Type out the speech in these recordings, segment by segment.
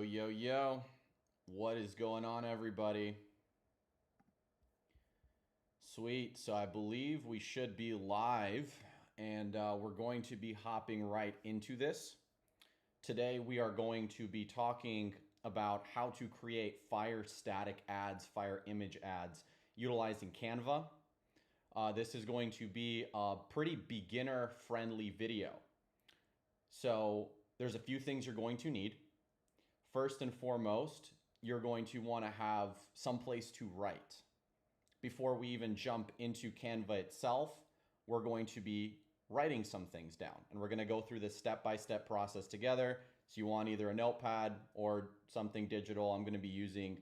Yo. What is going on, everybody? Sweet. So I believe we should be live, and we're going to be hopping right into this. Today, we are going to be talking about how to create fire static ads, fire image ads, utilizing Canva. This is going to be a pretty beginner-friendly video. So there's a few things you're going to need. First and foremost, you're going to want to have some place to write. Before we even jump into Canva itself, we're going to be writing some things down, and we're going to go through this step-by-step process together. So you want either a notepad or something digital. I'm going to be using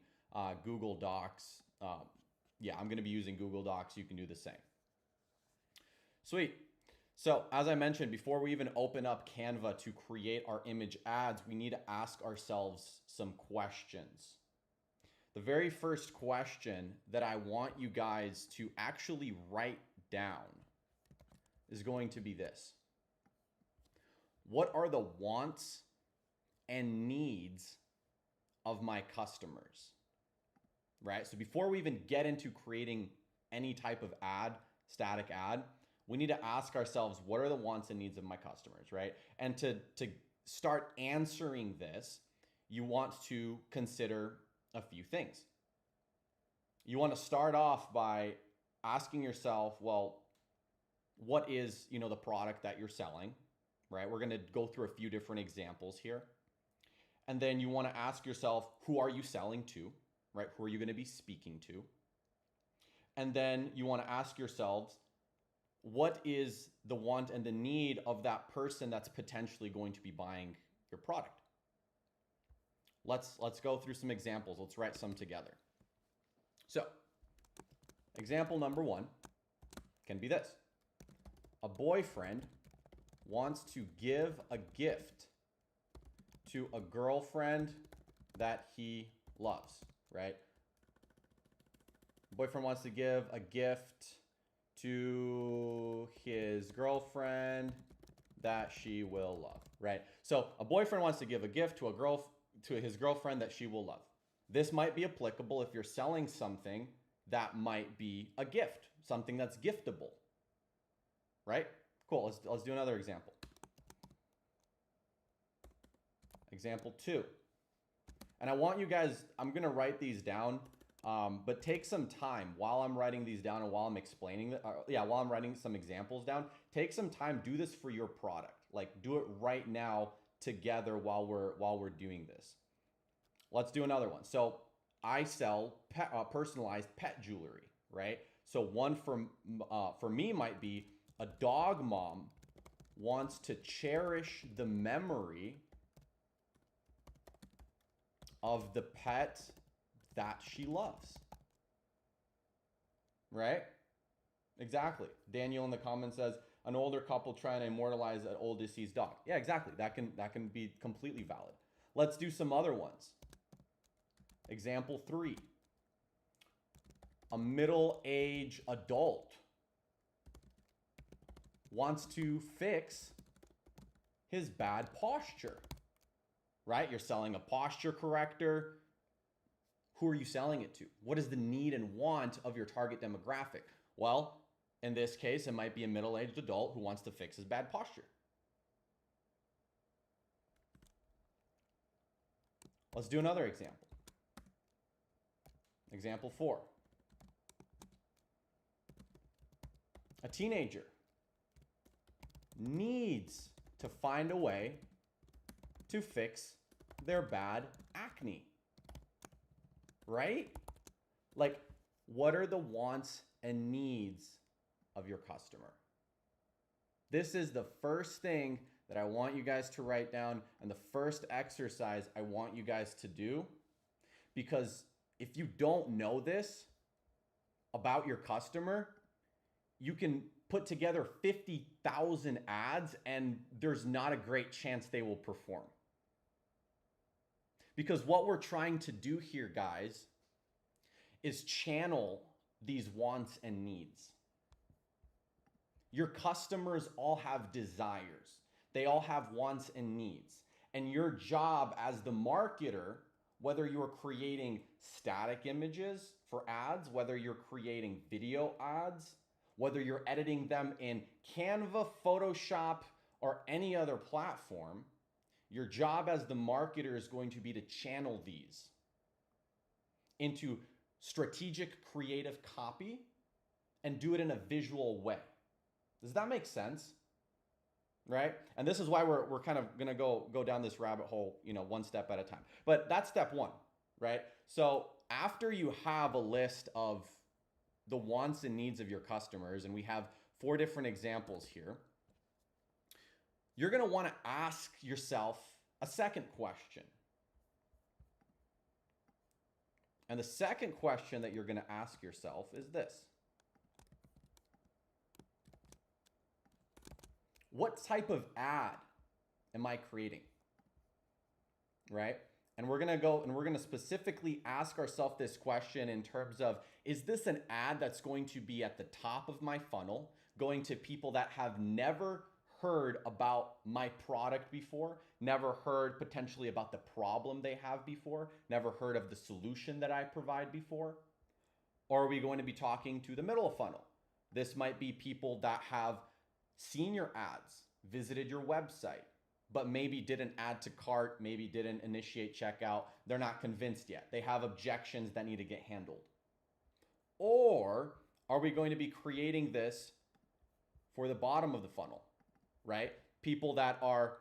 Google Docs. I'm going to be using Google Docs. You can do the same. Sweet. So as I mentioned, before we even open up Canva to create our image ads, we need to ask ourselves some questions. The very first question that I want you guys to actually write down is going to be this. What are the wants and needs of my customers? Right? So before we even get into creating any type of ad, static ad, we need to ask ourselves, what are the wants and needs of my customers, right? And to start answering this, you want to consider a few things. You want to start off by asking yourself, well, what is, the product that you're selling, right? We're going to go through a few different examples here. And then you want to ask yourself, who are you selling to, right? Who are you going to be speaking to? And then you want to ask yourselves, what is the want and the need of that person that's potentially going to be buying your product? Let's go through some examples. Let's write some together. So, example number one can be this. A boyfriend wants to give a gift to a girlfriend that he loves, right? Boyfriend wants to give a gift to his girlfriend that she will love, right? So a boyfriend wants to give a gift to his girlfriend that she will love. This might be applicable if you're selling something that might be a gift, something that's giftable, right? Cool. Let's do another example. Example 2. And I want you guys, I'm going to write these down. But take some time while I'm writing these down and while I'm explaining while I'm writing some examples down, take some time, do this for your product. Like do it right now together while we're doing this. Let's do another one. So I sell personalized pet jewelry, right? So one for me might be a dog mom wants to cherish the memory of the pet that she loves, right? Exactly. Daniel in the comments says, an older couple trying to immortalize an old deceased dog. Yeah, exactly. That can be completely valid. Let's do some other ones. Example 3. A middle-aged adult wants to fix his bad posture, right? You're selling a posture corrector. Who are you selling it to? What is the need and want of your target demographic? Well, in this case, it might be a middle-aged adult who wants to fix his bad posture. Let's do another example. Example 4. A teenager needs to find a way to fix their bad acne. Right? Like, what are the wants and needs of your customer? This is the first thing that I want you guys to write down, and the first exercise I want you guys to do, because if you don't know this about your customer, you can put together 50,000 ads and there's not a great chance they will perform. Because what we're trying to do here, guys, is channel these wants and needs. Your customers all have desires. They all have wants and needs. And your job as the marketer, whether you're creating static images for ads, whether you're creating video ads, whether you're editing them in Canva, Photoshop, or any other platform, your job as the marketer is going to be to channel these into strategic creative copy and do it in a visual way. Does that make sense? Right? And this is why we're kind of gonna go down this rabbit hole, one step at a time. But that's step one, right? So after you have a list of the wants and needs of your customers, and we have 4 different examples here, you're gonna wanna ask yourself a second question. And the second question that you're gonna ask yourself is this. What type of ad am I creating? Right? And we're gonna go and we're gonna specifically ask ourselves this question in terms of, is this an ad that's going to be at the top of my funnel, going to people that have never heard about my product before, never heard potentially about the problem they have before, never heard of the solution that I provide before? Or are we going to be talking to the middle of funnel? This might be people that have seen your ads, visited your website, but maybe didn't add to cart, maybe didn't initiate checkout. They're not convinced yet. They have objections that need to get handled. Or are we going to be creating this for the bottom of the funnel, right? People that are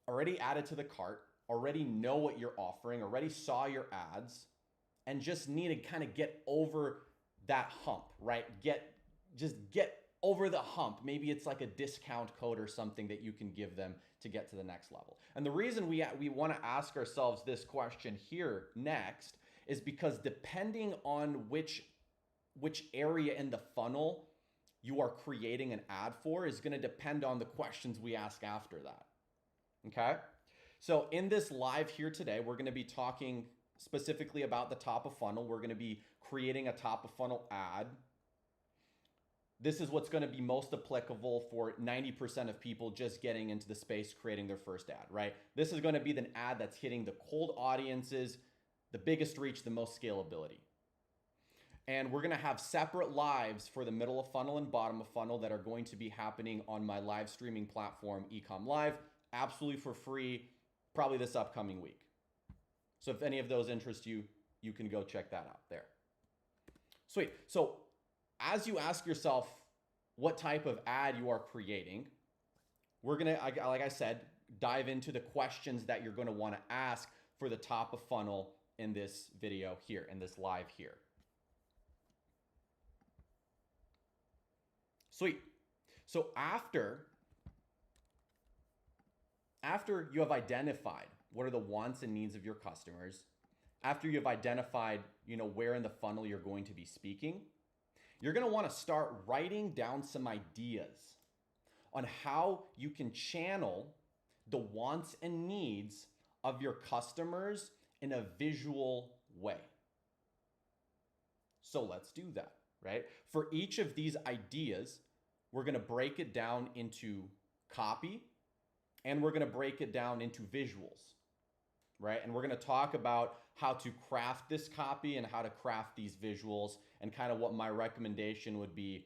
already added to the cart, already know what you're offering, already saw your ads, and just need to kind of get over that hump, right? Just get over the hump. Maybe it's like a discount code or something that you can give them to get to the next level. And the reason we want to ask ourselves this question here next is because depending on which area in the funnel you are creating an ad for is going to depend on the questions we ask after that. Okay? So in this live here today, we're going to be talking specifically about the top of funnel. We're going to be creating a top of funnel ad. This is what's going to be most applicable for 90% of people just getting into the space, creating their first ad, right? This is going to be the ad that's hitting the cold audiences, the biggest reach, the most scalability. And we're going to have separate lives for the middle of funnel and bottom of funnel that are going to be happening on my live streaming platform, Ecom Live, absolutely for free, probably this upcoming week. So if any of those interest you, you can go check that out there. Sweet. So as you ask yourself what type of ad you are creating, we're going to, like I said, dive into the questions that you're going to want to ask for the top of funnel in this video here, in this live here. Sweet. So after you have identified what are the wants and needs of your customers, after you have identified, where in the funnel you're going to be speaking, you're going to want to start writing down some ideas on how you can channel the wants and needs of your customers in a visual way. So let's do that, right? For each of these ideas, we're going to break it down into copy and we're going to break it down into visuals, right? And we're going to talk about how to craft this copy and how to craft these visuals and kind of what my recommendation would be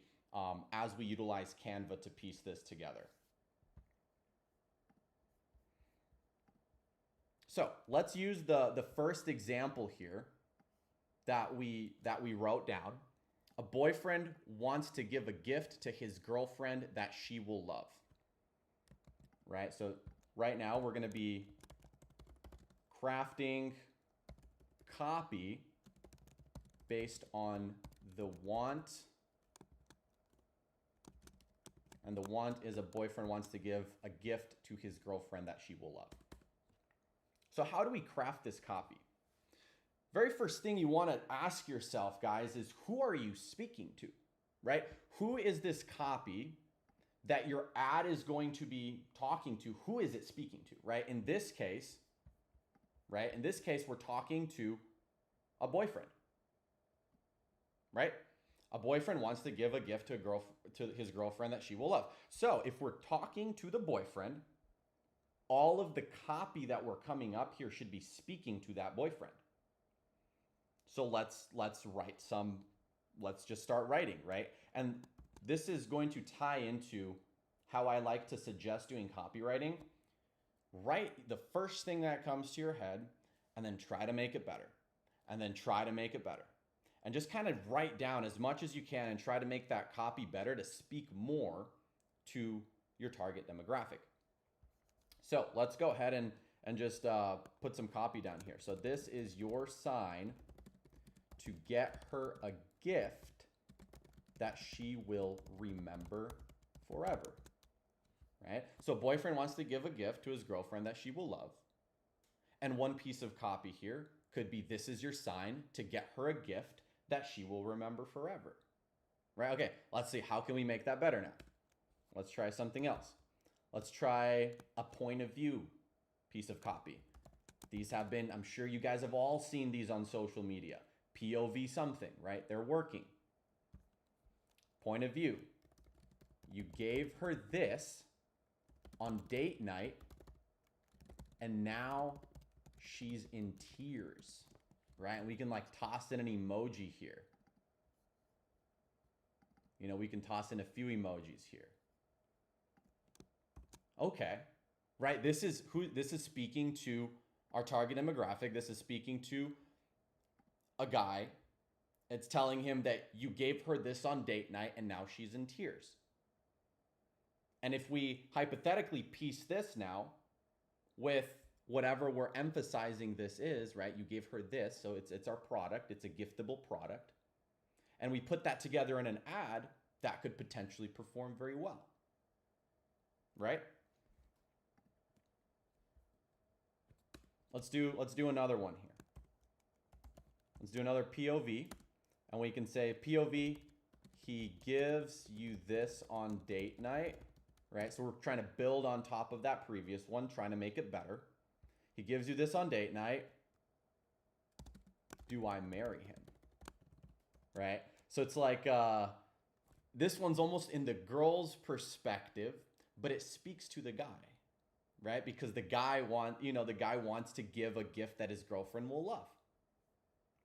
as we utilize Canva to piece this together. So let's use the first example here that we wrote down. A boyfriend wants to give a gift to his girlfriend that she will love, right? So right now we're going to be crafting copy based on the want, and the want is a boyfriend wants to give a gift to his girlfriend that she will love. So how do we craft this copy? Very first thing you want to ask yourself, guys, is who are you speaking to, right? Who is this copy that your ad is going to be talking to? Who is it speaking to, right? In this case, we're talking to a boyfriend, right? A boyfriend wants to give a gift to his girlfriend that she will love. So if we're talking to the boyfriend, all of the copy that we're coming up here should be speaking to that boyfriend. So let's write some, let's just start writing, right? And this is going to tie into how I like to suggest doing copywriting. Write the first thing that comes to your head and then try to make it better. And then try to make it better. And just kind of write down as much as you can and try to make that copy better to speak more to your target demographic. So let's go ahead and just put some copy down here. So this is your sign to get her a gift that she will remember forever, right? So boyfriend wants to give a gift to his girlfriend that she will love. And one piece of copy here could be, this is your sign to get her a gift that she will remember forever, right? Okay, let's see, how can we make that better now? Let's try something else. Let's try a point of view piece of copy. These have been, I'm sure you guys have all seen these on social media. POV something, right? They're working. Point of view. You gave her this on date night, and now she's in tears, right? And we can like toss in an emoji here. You know, we can toss in a few emojis here. Okay, right? This is speaking to our target demographic. This is speaking to a guy. It's telling him that you gave her this on date night and now she's in tears. And if we hypothetically piece this now with whatever we're emphasizing this is, right? You gave her this, so it's our product. It's a giftable product. And we put that together in an ad, that could potentially perform very well, right? Let's do another one here. Let's do another POV, and we can say POV, he gives you this on date night, right? So we're trying to build on top of that previous one, trying to make it better. He gives you this on date night. Do I marry him? Right? So it's like, this one's almost in the girl's perspective, but it speaks to the guy, right? Because the guy wants to give a gift that his girlfriend will love,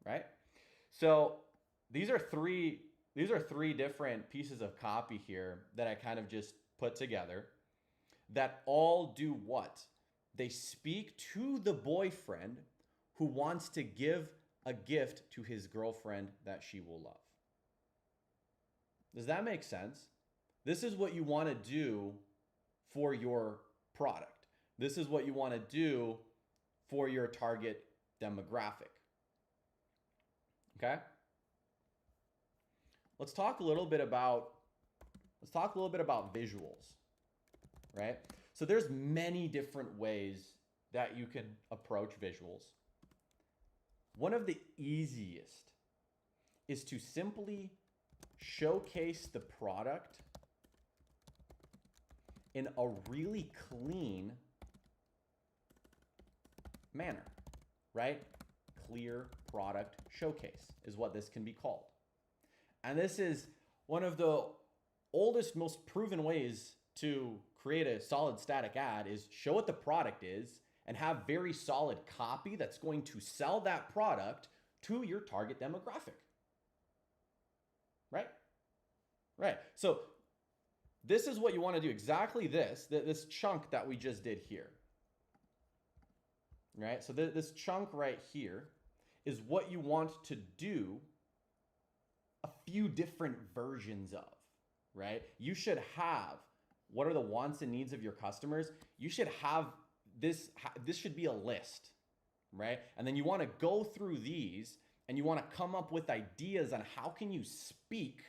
right? So these are three different pieces of copy here that I kind of just put together that all do what? They speak to the boyfriend who wants to give a gift to his girlfriend that she will love. Does that make sense? This is what you want to do for your product. This is what you want to do for your target demographic. Okay? Let's talk a little bit about visuals, right? So there's many different ways that you can approach visuals. One of the easiest is to simply showcase the product in a really clean manner, right? Clear product showcase is what this can be called. And this is one of the oldest, most proven ways to create a solid static ad is show what the product is and have very solid copy that's going to sell that product to your target demographic. Right? Right. So this is what you want to do. Exactly this chunk that we just did here. Right? So this chunk right here is what you want to do a few different versions of, right? You should have, what are the wants and needs of your customers? You should have this should be a list, right? And then you want to go through these and you want to come up with ideas on how can you speak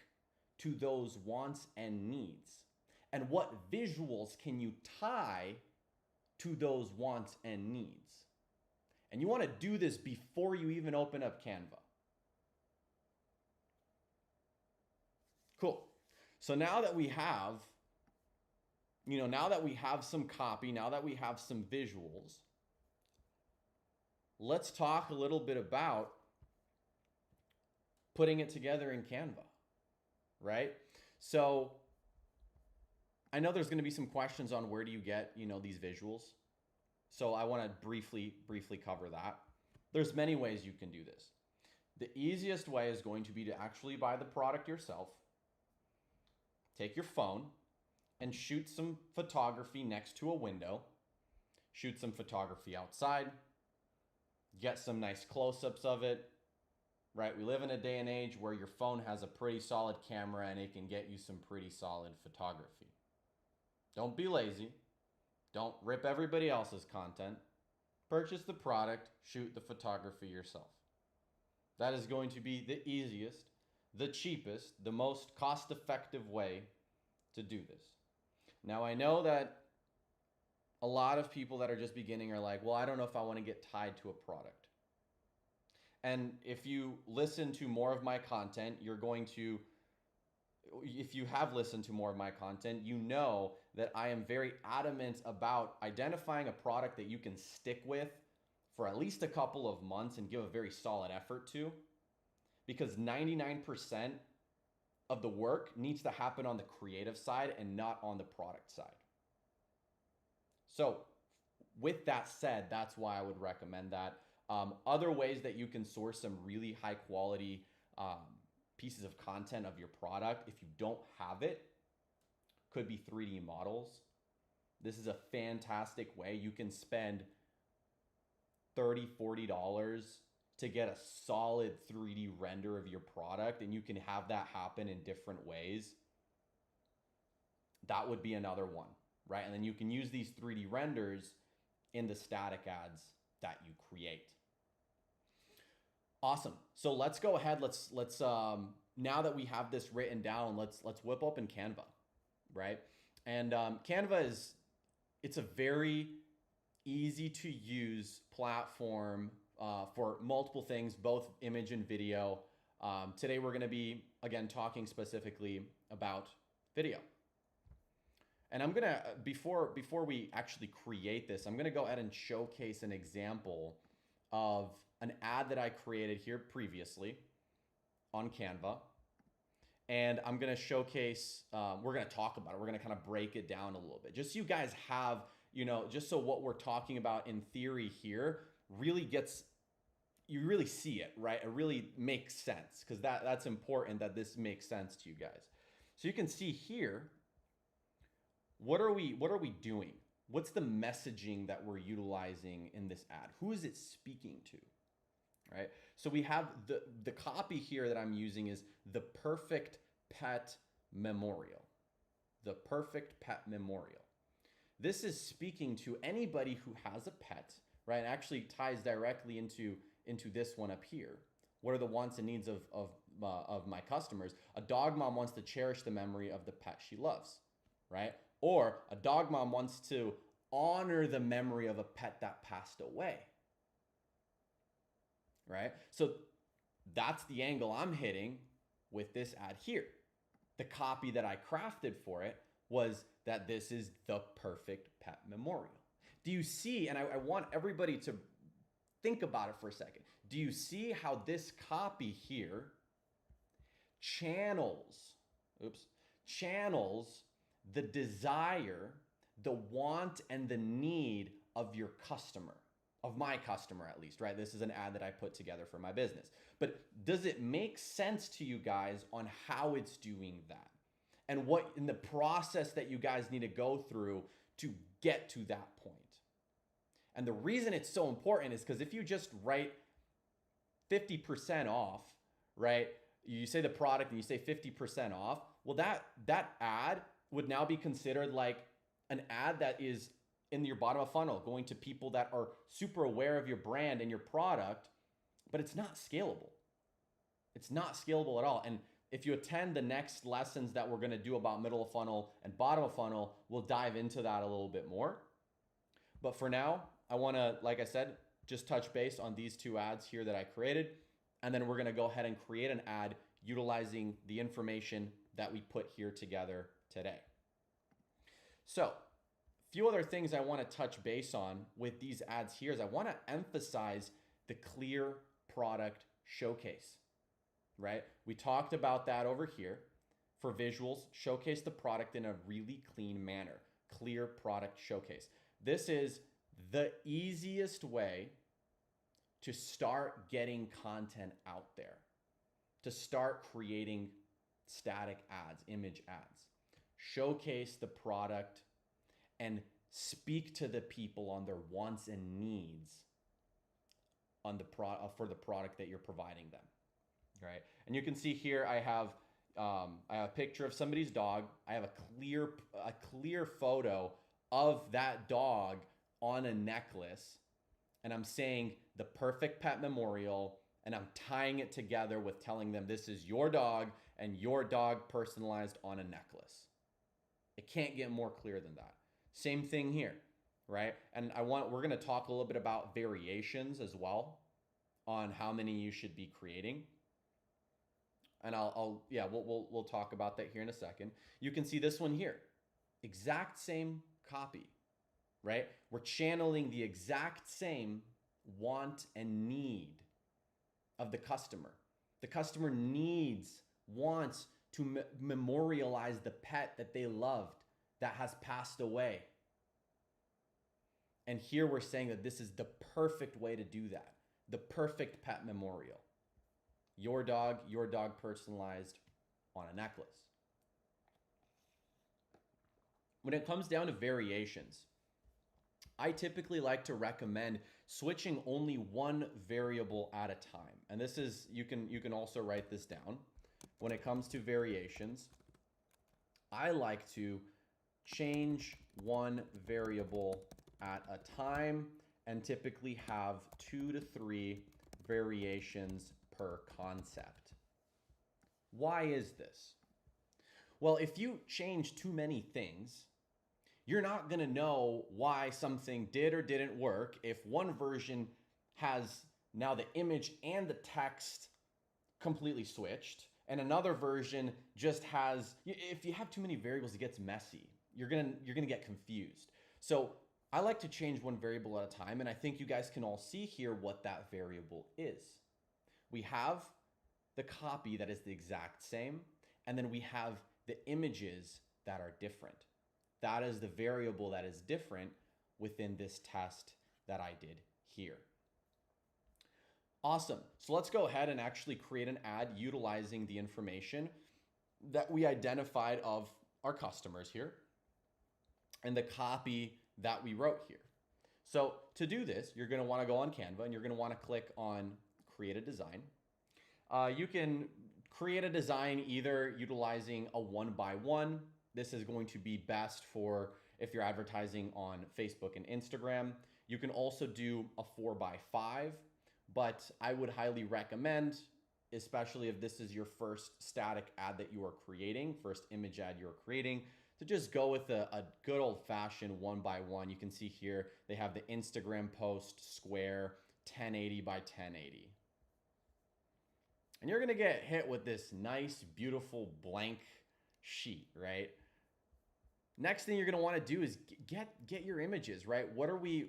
to those wants and needs, and what visuals can you tie to those wants and needs. And you want to do this before you even open up Canva. Cool. So now that we have, now that we have some copy, now that we have some visuals, let's talk a little bit about putting it together in Canva, right? So I know there's going to be some questions on where do you get, these visuals. So I want to briefly cover that. There's many ways you can do this. The easiest way is going to be to actually buy the product yourself. Take your phone and shoot some photography next to a window. Shoot some photography outside. Get some nice close-ups of it. Right? We live in a day and age where your phone has a pretty solid camera and it can get you some pretty solid photography. Don't be lazy. Don't rip everybody else's content. Purchase the product, shoot the photography yourself. That is going to be the easiest, the cheapest, the most cost-effective way to do this. Now, I know that a lot of people that are just beginning are like, well, I don't know if I want to get tied to a product. And if you listen to more of my content, if you have listened to more of my content, you know that I am very adamant about identifying a product that you can stick with for at least a couple of months and give a very solid effort to, because 99% of the work needs to happen on the creative side and not on the product side. So with that said, that's why I would recommend that. Other ways that you can source some really high quality pieces of content of your product, if you don't have it, could be 3D models. This is a fantastic way. You can spend $30, $40 to get a solid 3D render of your product, and you can have that happen in different ways. That would be another one, right? And then you can use these 3D renders in the static ads that you create. Awesome. So let's go ahead. Let's now that we have this written down, let's whip open Canva, right? And Canva it's a very easy to use platform for multiple things, both image and video. Today we're going to be again talking specifically about video. And I'm gonna before we actually create this, I'm gonna go ahead and showcase an example of an ad that I created here previously on Canva. And I'm gonna showcase, we're gonna talk about it. We're gonna kind of break it down a little bit. Just so you guys have, just so what we're talking about in theory here really you really see it, right? It really makes sense, because that's important that this makes sense to you guys. So you can see here, what are we doing? What's the messaging that we're utilizing in this ad? Who is it speaking to? Right? So we have the copy here that I'm using is the perfect pet memorial. The perfect pet memorial. This is speaking to anybody who has a pet, right? It actually ties directly into this one up here. What are the wants and needs of my customers? A dog mom wants to cherish the memory of the pet she loves, right? Or a dog mom wants to honor the memory of a pet that passed away, right? So that's the angle I'm hitting with this ad here. The copy that I crafted for it was that this is the perfect pet memorial. Do you see, and I want everybody to think about it for a second. Do you see how this copy here channels the desire, the want, and the need of your customer, of my customer at least, right? This is an ad that I put together for my business. But does it make sense to you guys on how it's doing that? And what in the process that you guys need to go through to get to that point? And the reason it's so important is because if you just write 50% off, right? You say the product and you say 50% off, well, that ad would now be considered like an ad that is in your bottom of funnel, going to people that are super aware of your brand and your product, but it's not scalable. It's not scalable at all. And if you attend the next lessons that we're going to do about middle of funnel and bottom of funnel, we'll dive into that a little bit more. But for now, I want to, like I said, just touch base on these two ads here that I created. And then we're going to go ahead and create an ad utilizing the information that we put here together today. So a few other things I want to touch base on with these ads here is I want to emphasize the clear product showcase, right? We talked about that over here. For visuals, showcase the product in a really clean manner. Clear product showcase. This is The easiest way to start getting content out there, to start creating static ads, image ads, showcase the product and speak to the people on their wants and needs on the for the product that you're providing them, right? And you can see here I have a picture of somebody's dog. I have a clear photo of that dog on a necklace, and I'm saying the perfect pet memorial, and I'm tying it together with telling them this is your dog and your dog personalized on a necklace. It can't get more clear than that. Same thing here, right? And we're going to talk a little bit about variations as well on how many you should be creating. And we'll talk about that here in a second. You can see this one here, exact same copy, right? We're channeling the exact same want and need of the customer. The customer wants to memorialize the pet that they loved that has passed away. And here we're saying that this is the perfect way to do that. The perfect pet memorial. Your dog personalized on a necklace. When it comes down to variations, I typically like to recommend switching only one variable at a time. And this is, you can also write this down. When it comes to variations, I like to change one variable at a time and typically have 2 to 3 variations per concept. Why is this? Well, if you change too many things, you're not going to know why something did or didn't work if one version has now the image and the text completely switched, and another version just has, if you have too many variables, it gets messy. You're going to get confused. So I like to change one variable at a time, and I think you guys can all see here what that variable is. We have the copy that is the exact same, and then we have the images that are different. That is the variable that is different within this test that I did here. Awesome. So let's go ahead and actually create an ad utilizing the information that we identified of our customers here and the copy that we wrote here. So to do this, you're going to want to go on Canva and you're going to want to click on Create a Design. You can create a design either utilizing a 1x1. This is going to be best for if you're advertising on Facebook and Instagram. You can also do a 4x5, but I would highly recommend, especially if this is your first static ad that you are creating, first image ad you're creating, to just go with a good old-fashioned 1x1. You can see here they have the Instagram post square 1080 by 1080. And you're gonna get hit with this nice, beautiful blank sheet, right? Next thing you're gonna wanna do is get your images, right? What are we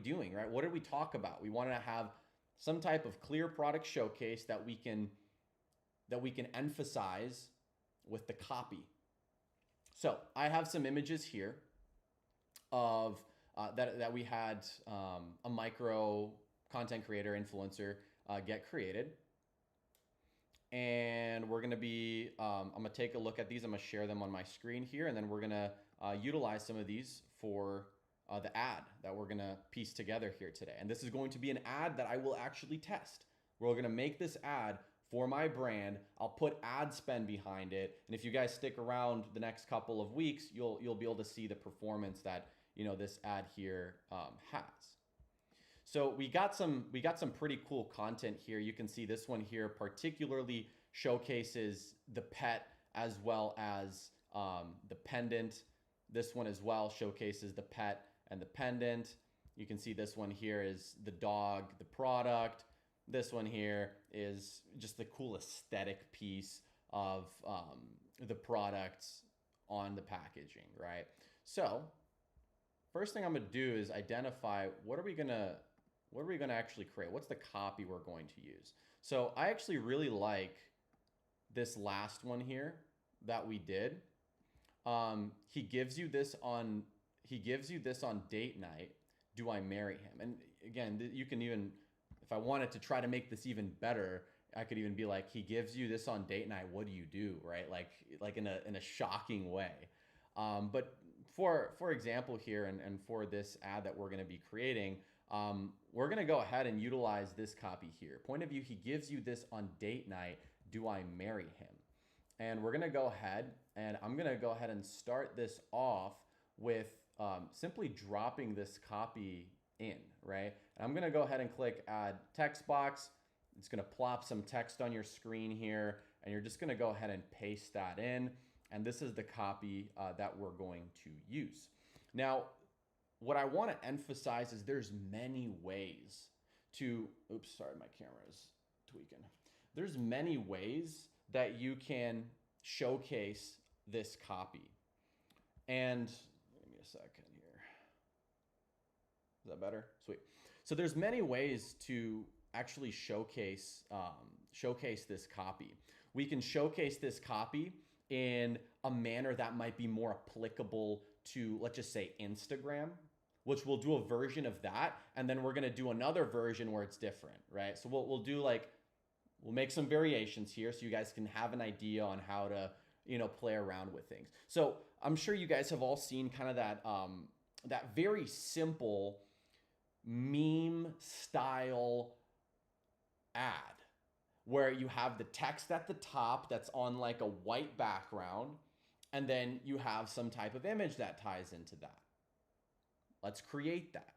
doing, right? What did we talk about? We wanna have some type of clear product showcase that we can emphasize with the copy. So I have some images here of that we had a micro content creator influencer get created. And we're gonna be, I'm gonna take a look at these. I'm gonna share them on my screen here, and then we're gonna utilize some of these for the ad that we're gonna piece together here today. And this is going to be an ad that I will actually test. We're gonna make this ad for my brand. I'll put ad spend behind it. And if you guys stick around the next couple of weeks, you'll be able to see the performance that this ad here has. So we got some pretty cool content here. You can see this one here particularly showcases the pet as well as the pendant. This one as well showcases the pet and the pendant. You can see this one here is the dog, the product. This one here is just the cool aesthetic piece of the products on the packaging, right? So first thing I'm gonna do is identify what are we gonna actually create? What's the copy we're going to use? So I actually really like this last one here that we did. He gives you this on date night. do I marry him? And again, you can even, if I wanted to try to make this even better, I could even be like, he gives you this on date night, what do you do, right? Like in a shocking way. But for example here, and for this ad that we're going to be creating, we're going to go ahead and utilize this copy here. Point of view, he gives you this on date night, do I marry him? And we're going to go ahead, and I'm going to go ahead and start this off with simply dropping this copy in, right? And I'm going to go ahead and click add text box. It's going to plop some text on your screen here, and you're just going to go ahead and paste that in. And this is the copy that we're going to use. Now, what I want to emphasize is there's many ways to, oops, sorry, my camera is tweaking. There's many ways that you can showcase this copy. And give me a second here. Is that better? Sweet. So there's many ways to actually showcase this copy. We can showcase this copy in a manner that might be more applicable to, let's just say, Instagram, which we'll do a version of that, and then we're gonna do another version where it's different, right? So we'll do like, we'll make some variations here so you guys can have an idea on how to, play around with things. So I'm sure you guys have all seen kind of that very simple meme style ad where you have the text at the top that's on like a white background, and then you have some type of image that ties into that. Let's create that.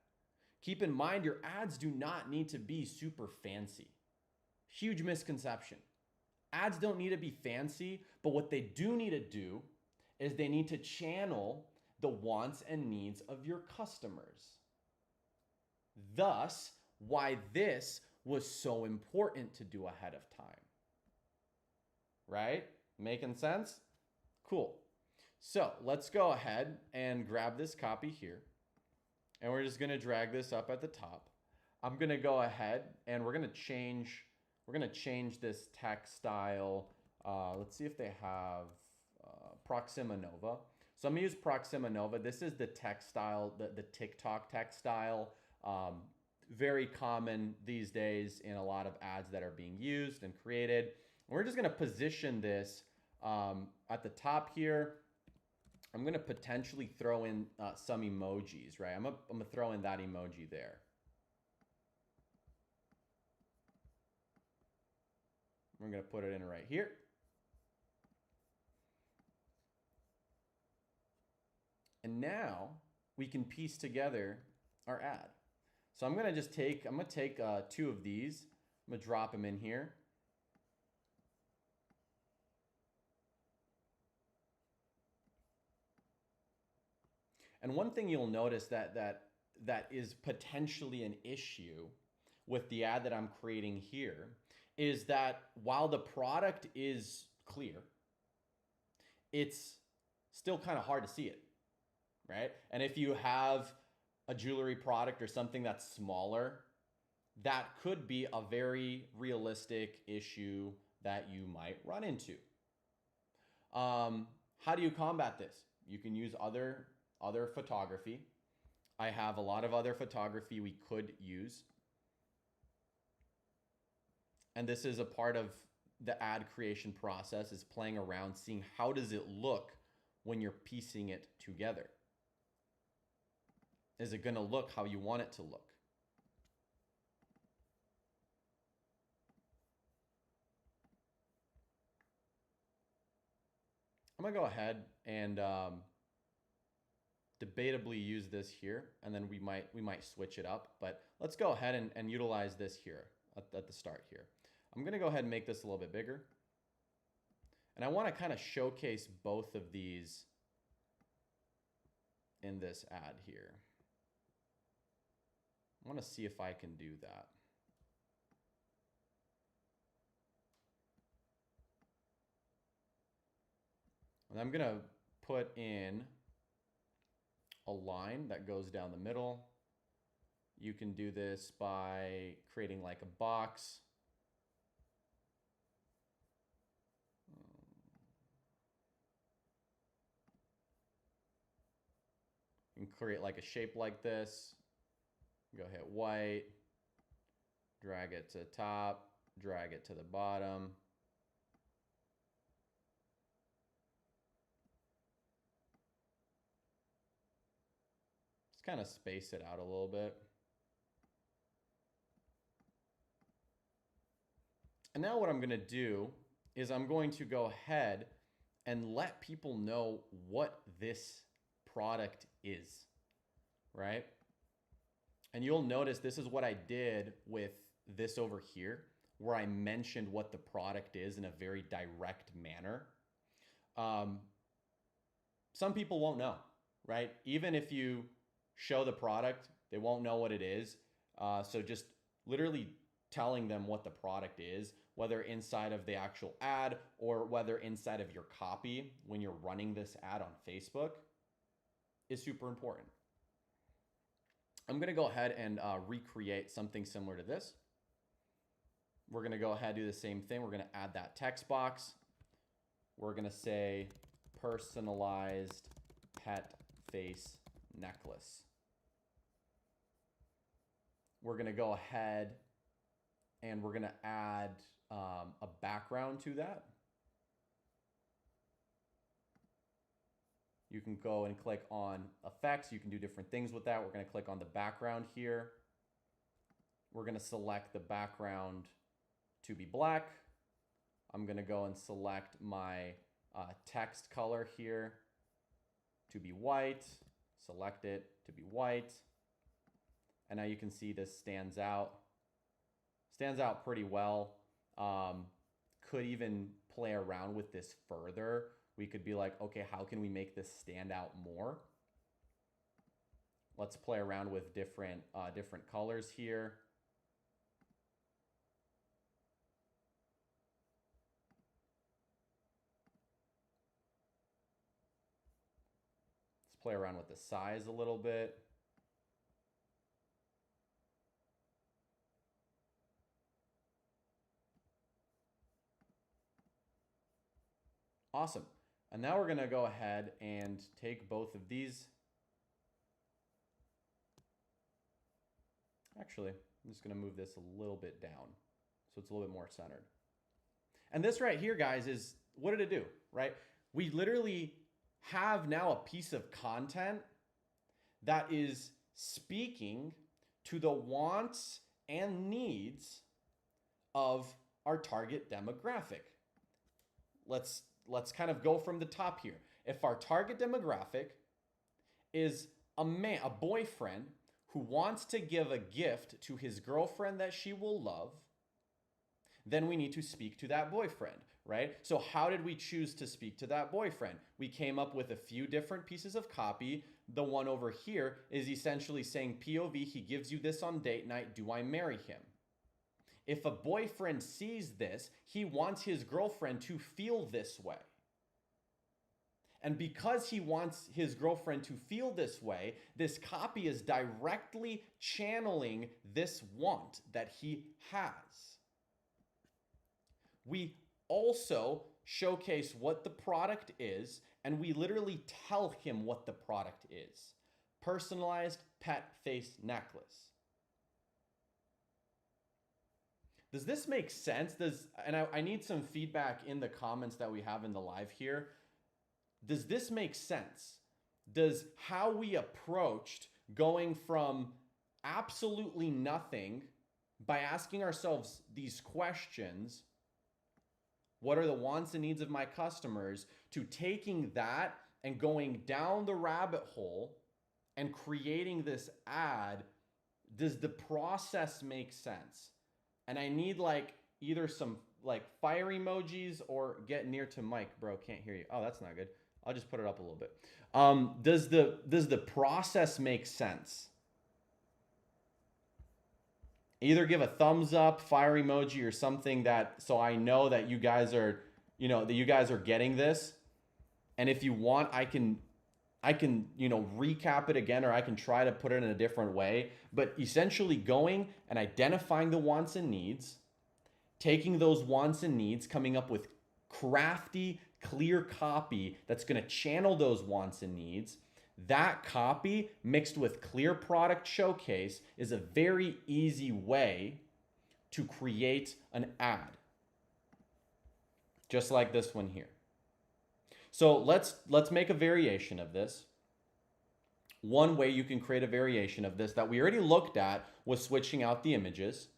Keep in mind, your ads do not need to be super fancy. Huge misconception. Ads don't need to be fancy, but what they do need to do is they need to channel the wants and needs of your customers. Thus, why this was so important to do ahead of time. Right? Making sense? Cool. So let's go ahead and grab this copy here. And we're just going to drag this up at the top. I'm going to go ahead and we're going to change this text style. Let's see if they have Proxima Nova. So I'm going to use Proxima Nova. This is the text style, the TikTok text style. Very common these days in a lot of ads that are being used and created. And we're just going to position this at the top here. I'm going to potentially throw in some emojis, right? I'm going to throw in that emoji there. We're going to put it in right here. And now we can piece together our ad. So I'm going to take two of these. I'm going to drop them in here. And one thing you'll notice that is potentially an issue with the ad that I'm creating here is that while the product is clear, it's still kind of hard to see it, right? And if you have a jewelry product or something that's smaller, that could be a very realistic issue that you might run into. How do you combat this? You can use other photography. I have a lot of other photography we could use. And this is a part of the ad creation process, is playing around, seeing how does it look when you're piecing it together. Is it going to look how you want it to look? I'm going to go ahead and debatably use this here, and then we might switch it up, but let's go ahead and utilize this here at the start here. I'm going to go ahead and make this a little bit bigger. And I want to kind of showcase both of these in this ad here. I want to see if I can do that. And I'm going to put in a line that goes down the middle. You can do this by creating like a box. You can create like a shape like this. Go hit white, drag it to the top, drag it to the bottom. Just kind of space it out a little bit. And now what I'm going to do is I'm going to go ahead and let people know what this product is, right? And you'll notice this is what I did with this over here, where I mentioned what the product is in a very direct manner. Some people won't know, right? Even if you show the product, they won't know what it is. So just literally telling them what the product is, whether inside of the actual ad or whether inside of your copy when you're running this ad on Facebook, is super important. I'm gonna go ahead and recreate something similar to this. We're gonna go ahead and do the same thing. We're gonna add that text box. We're gonna say personalized pet face necklace. We're gonna go ahead and we're gonna add a background to that. You can go and click on effects. You can do different things with that. We're gonna click on the background here. We're gonna select the background to be black. I'm gonna go and select my text color here to be white. Select it to be white. And now you can see this stands out. Stands out pretty well. Could even play around with this further. We could be like, okay, how can we make this stand out more? Let's play around with different colors here. Let's play around with the size a little bit. Awesome. And now we're going to go ahead and take both of these. Actually, I'm just going to move this a little bit down so it's a little bit more centered. And this right here, guys, is what did it do, right? We literally have now a piece of content that is speaking to the wants and needs of our target demographic. Let's kind of go from the top here. If our target demographic is a boyfriend who wants to give a gift to his girlfriend that she will love, then we need to speak to that boyfriend, right? So how did we choose to speak to that boyfriend? We came up with a few different pieces of copy. The one over here is essentially saying, POV, he gives you this on date night, do I marry him? If a boyfriend sees this, he wants his girlfriend to feel this way. And because he wants his girlfriend to feel this way, this copy is directly channeling this want that he has. We also showcase what the product is, and we literally tell him what the product is. Personalized pet face necklace. Does this make sense? I need some feedback in the comments that we have in the live here. Does this make sense? Does how we approached going from absolutely nothing by asking ourselves these questions, what are the wants and needs of my customers, to taking that and going down the rabbit hole and creating this ad, does the process make sense? And I need like either some like fire emojis or get near to mic, bro. Can't hear you. Oh, that's not good. I'll just put it up a little bit. Does the process make sense? Either give a thumbs up, fire emoji, or something so I know that you guys are, that you guys are getting this. And if you want, I can recap it again, or I can try to put it in a different way. But essentially going and identifying the wants and needs, taking those wants and needs, coming up with crafty, clear copy that's going to channel those wants and needs, That copy mixed with clear product showcase is a very easy way to create an ad. Just like this one here. So let's make a variation of this. One way you can create a variation of this that we already looked at was switching out the images.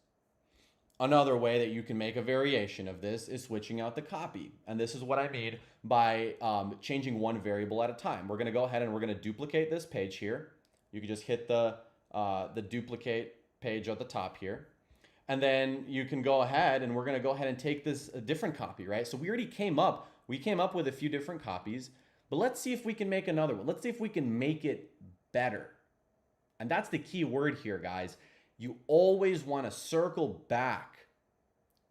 Another way that you can make a variation of this is switching out the copy. And this is what I mean by changing one variable at a time. We're gonna go ahead and we're gonna duplicate this page here. You can just hit the duplicate page at the top here. And then you can go ahead and we're gonna go ahead and take this a different copy, right? So we already came up with a few different copies, but let's see if we can make another one. Let's see if we can make it better. And that's the key word here, guys. You always want to circle back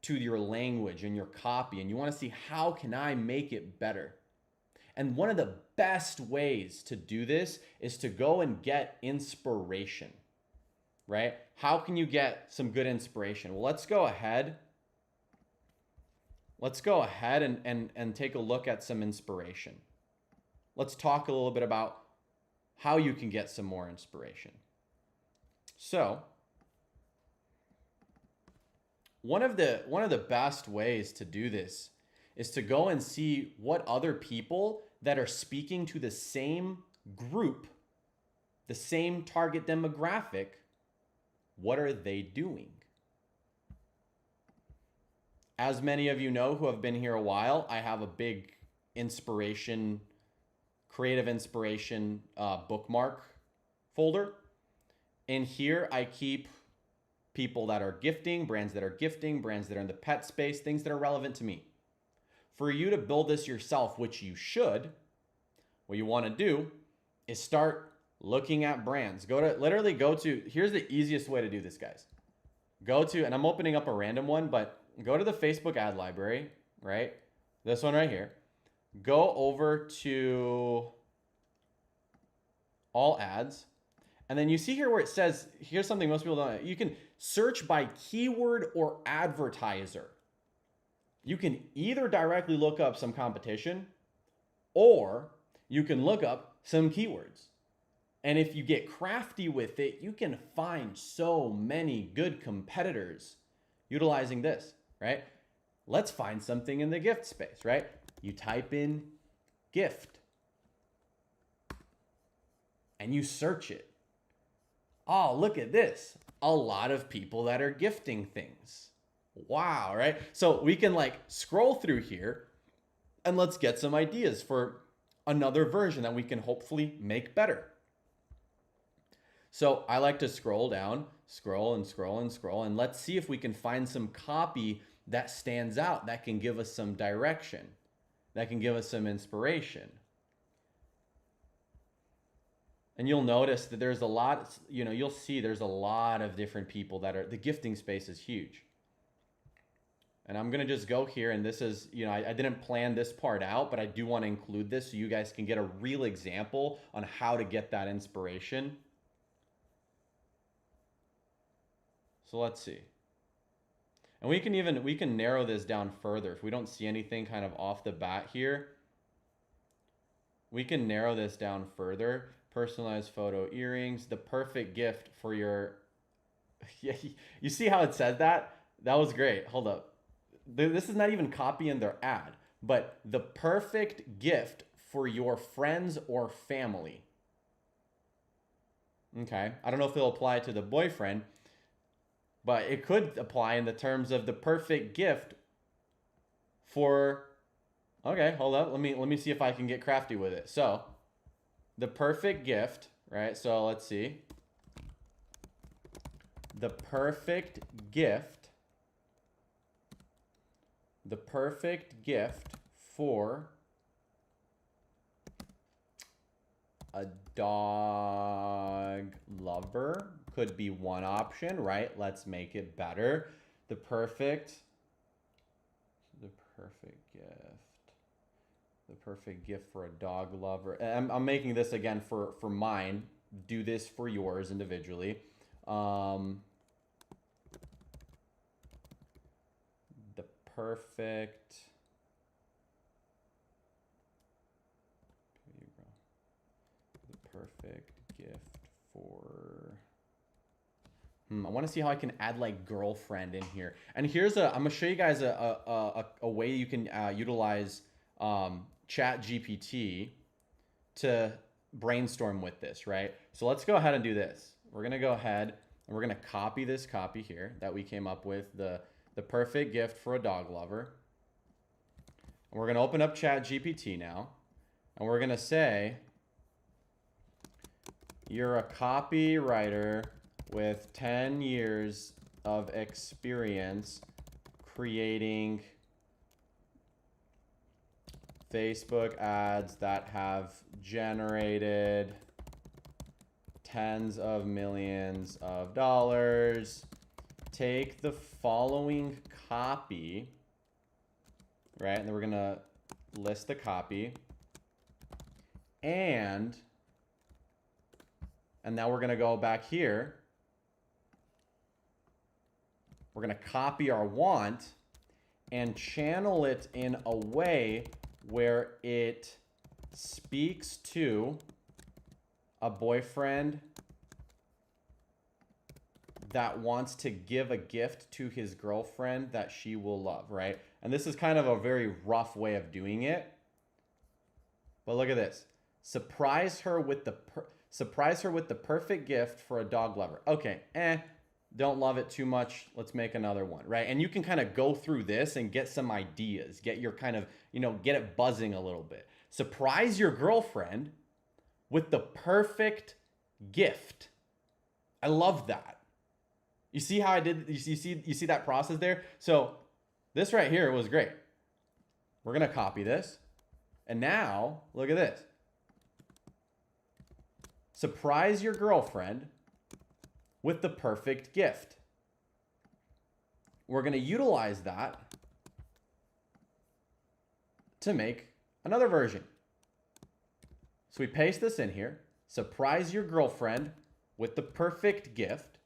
to your language and your copy, and you want to see how can I make it better. And one of the best ways to do this is to go and get inspiration, right? How can you get some good inspiration? Well, let's go ahead and take a look at some inspiration. Let's talk a little bit about how you can get some more inspiration. So, one of the best ways to do this is to go and see what other people that are speaking to the same group, the same target demographic, what are they doing? As many of you know who have been here a while, I have a big inspiration, creative inspiration bookmark folder. In here, I keep people that are gifting, brands that are in the pet space, things that are relevant to me. For you to build this yourself, which you should, what you want to do is start looking at brands. Literally go to, here's the easiest way to do this, guys. Go to, and I'm opening up a random one, but go to the Facebook ad library, right? This one right here. Go over to all ads. And then you see here where it says, here's something most people don't know. You can search by keyword or advertiser. You can either directly look up some competition or you can look up some keywords. And if you get crafty with it, you can find so many good competitors utilizing this, right? Let's find something in the gift space, right? You type in gift and you search it. Oh, look at this. A lot of people that are gifting things. Wow, right? So we can like scroll through here and let's get some ideas for another version that we can hopefully make better. So I like to scroll down, scroll and scroll and scroll, and let's see if we can find some copy that stands out, that can give us some direction, that can give us some inspiration. And you'll notice that there's a lot, you'll see there's a lot of different people that are, the gifting space is huge. And I'm going to just go here, and this is, I didn't plan this part out, but I do want to include this so you guys can get a real example on how to get that inspiration. So let's see. And we can narrow this down further. If we don't see anything kind of off the bat here, we can narrow this down further. Personalized photo earrings, the perfect gift for your, yeah, you see how it said that? That was great. Hold up. This is not even copying their ad, but the perfect gift for your friends or family. Okay. I don't know if it'll apply to the boyfriend, but it could apply in the terms of the perfect gift for, okay, hold up. Let me see if I can get crafty with it. So the perfect gift, right? So let's see. The perfect gift for a dog lover could be one option, right? Let's make it better. The perfect gift for a dog lover. I'm making this again for mine. Do this for yours individually. The perfect. Here you go. The perfect gift for... I want to see how I can add like girlfriend in here. And here's I'm going to show you guys a way you can utilize Chat GPT to brainstorm with this, right? So let's go ahead and do this. We're going to go ahead and we're going to copy this copy here that we came up with, the perfect gift for a dog lover. And we're going to open up Chat GPT now. And we're going to say, you're a copywriter with 10 years of experience creating Facebook ads that have generated tens of millions of dollars. Take the following copy, right? And then we're gonna list the copy. And now we're gonna go back here. We're gonna copy our want and channel it in a way where it speaks to a boyfriend that wants to give a gift to his girlfriend that she will love, right? And this is kind of a very rough way of doing it. But look at this. Surprise her with the perfect gift for a dog lover. Okay, don't love it too much. Let's make another one, right? And you can kind of go through this and get some ideas, get your kind of, get it buzzing a little bit. Surprise your girlfriend with the perfect gift. I love that. You see how I did, you see that process there? So this right here was great. We're going to copy this. And now look at this. Surprise your girlfriend with the perfect gift. We're going to utilize that to make another version. So we paste this in here. Surprise your girlfriend with the perfect gift.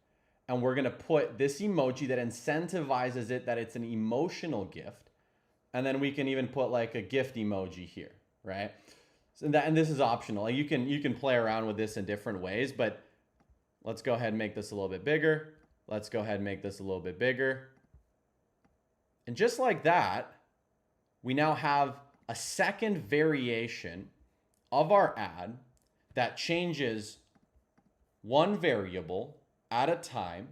And we're going to put this emoji that incentivizes it that it's an emotional gift. And then we can even put like a gift emoji here, right? So and this is optional. Like you can play around with this in different ways, but let's go ahead and make this a little bit bigger. Let's go ahead and make this a little bit bigger. And just like that, we now have a second variation of our ad that changes one variable at a time.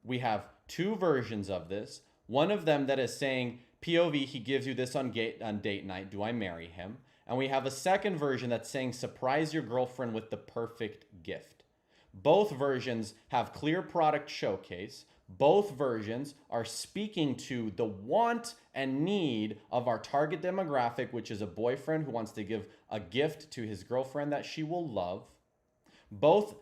We have two versions of this. One of them that is saying, POV, he gives you this on date night. Do I marry him? And we have a second version that's saying, surprise your girlfriend with the perfect gift. Both versions have clear product showcase. Both versions are speaking to the want and need of our target demographic, which is a boyfriend who wants to give a gift to his girlfriend that she will love. Both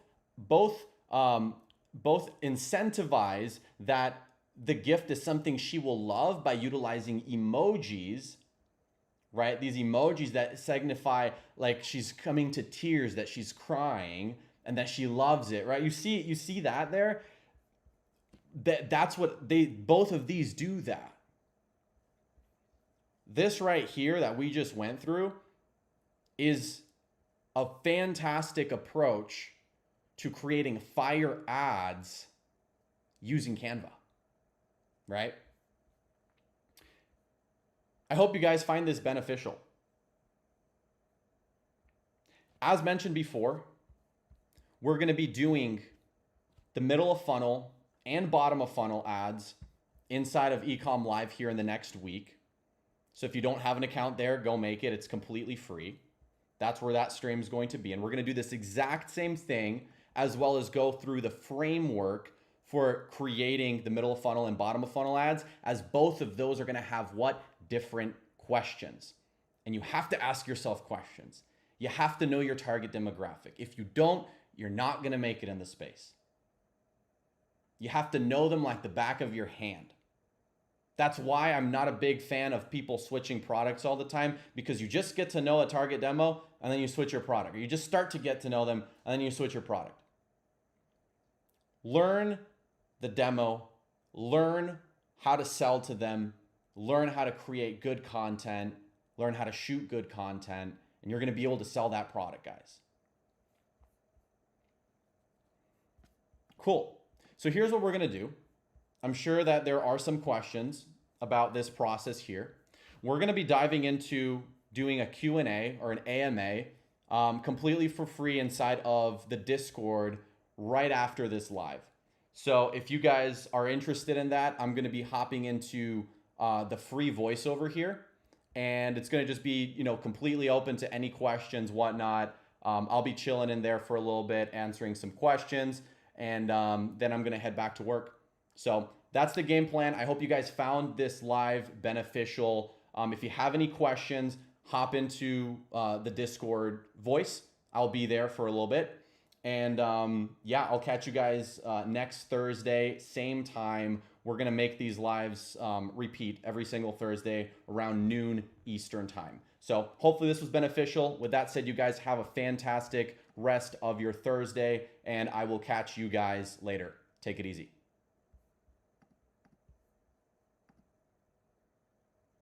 incentivize that the gift is something she will love by utilizing emojis, right? These emojis that signify like she's coming to tears, that she's crying, and that she loves it, right? You see that there? That's what both of these do that. This right here that we just went through is a fantastic approach to creating fire ads using Canva, right? I hope you guys find this beneficial. As mentioned before, we're going to be doing the middle of funnel and bottom of funnel ads inside of Ecom Live here in the next week. So if you don't have an account there, go make it. It's completely free. That's where that stream is going to be. And we're going to do this exact same thing, as well as go through the framework for creating the middle of funnel and bottom of funnel ads, as both of those are going to have what? Different questions. And you have to ask yourself questions. You have to know your target demographic. If you don't, you're not going to make it in the space. You have to know them like the back of your hand. That's why I'm not a big fan of people switching products all the time, because you just get to know a target demo and then you switch your product. Or you just start to get to know them and then you switch your product. Learn the demo, learn how to sell to them, learn how to create good content, learn how to shoot good content, and you're going to be able to sell that product, guys. Cool. So here's what we're going to do. I'm sure that there are some questions about this process here. We're going to be diving into doing a Q&A or an AMA completely for free inside of the Discord right after this live. So if you guys are interested in that, I'm going to be hopping into the free voiceover here, and it's going to just be, completely open to any questions, whatnot. I'll be chilling in there for a little bit, answering some questions, and then I'm going to head back to work. So that's the game plan. I hope you guys found this live beneficial. If you have any questions, hop into the Discord voice. I'll be there for a little bit. And yeah, I'll catch you guys next Thursday, same time. We're going to make these lives repeat every single Thursday around noon Eastern time. So hopefully this was beneficial. With that said, you guys have a fantastic rest of your Thursday, and I will catch you guys later. Take it easy.